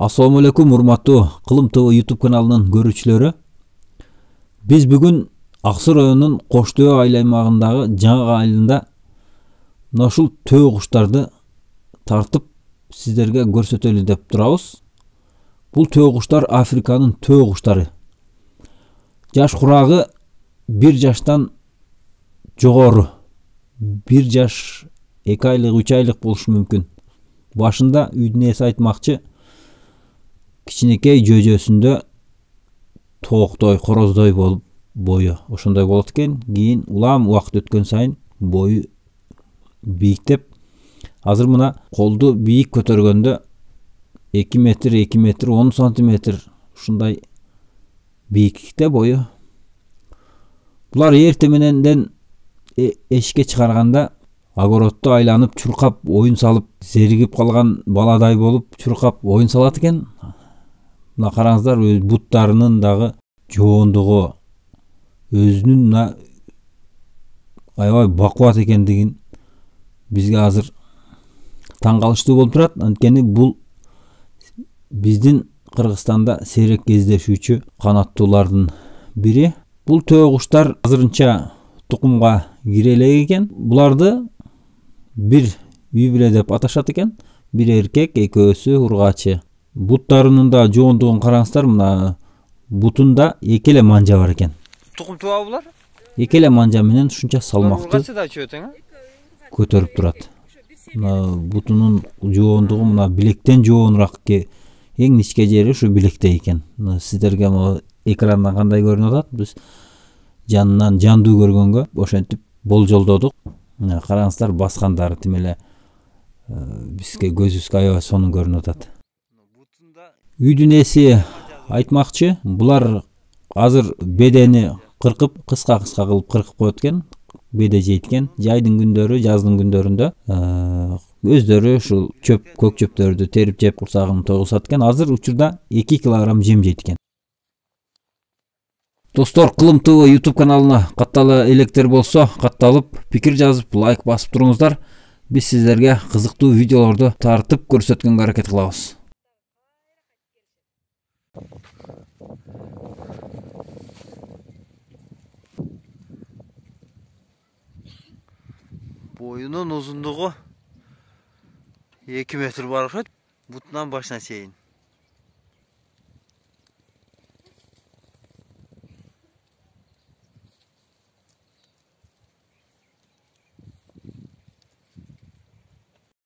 Assalamu алейкум, урматтуу Кылым ТВ YouTube каналынын көрүүчүлөрү. Биз бүгүн Аксу районунун Коштөө айыл аймагындагы жаңы айылында ушул төө куштарды тартып сиздерге көрсөтөлү деп турабыз. Бул төө куштар Африканын төө куштары. Жаш курагы 1 жаштан жогору. 1 жаш, 2 айлык, 3 айлык болушу мүмкүн. Башында үйдүн ээси айтмакчы, кичинекей жөөжөсүндө тооктой, короздой болуп бою ошондой болот экен. Кийин улам убакыт өткөн сайын бою бийиктеп, азыр мына колду бийик көтөргөндө 2 метр, 2 метр 10 сантиметр ушундай бийиктикте бою. Булар эрте мененден эшикке чыгарганда огородду айланып чуркап оюн салып, зеригип калган баладай болуп чуркап оюн салат экен. Мына караңыздар, өз буттарынын дагы жоондугу, өзүнүн мына аябай бакубат экендигин бизге азыр таң калыштуу болуп турат. Анткени бул биздин Кыргызстанда сейрек кездешүүчү канаттуулардын бири. Бул төө куштар азырынча тукумга кире элек экен. Буларды бир үй бүлө деп аташат экен. Бир эркек, экөөсү ургачы. Буттарынын да жоондугун караңыздар, мына бутунда эки эле манжа бар экен. Тукум туба булар? Эки эле манжа менен ушунча салмактуу Ургачы да чөтөң, көтөрүп турат. Мына бутунун жоондугу мына билектен жоонураак, эң ичке жери ушу билекте экен. Сиздерге могу экрандан кандай көрүнүп атат? Биз жанынан жандуу көргөнгө ошентип болжолдодук. Мына караңыздар, баскандары тим эле бизге көзүбүзгө аябай сонун көрүнүп атат. Үйдүн ээси айтмакчы, булар азыр бедени кыркып, кыска-кыска кылып кыркып коет экен. Беде жейт-кен. Жайдын күндөрү, жаздын күндөрүндө өздөрү ушул чөп, көк чөптөрдү терип жеп курсагын тойгузат экен. Азыр учурда 2 килограмм жем жейт экен. Достор, Кылым ТВ YouTube каналына каттала электер болсо, катталып, пикир жазып, лайк басып туруңуздар. Биз сиздерге кызыктуу видеолорду тартып көрсөткөнгө аракет кылабыз. Boyunun uzunluğu 2 metr var. Butundan başına çeyin.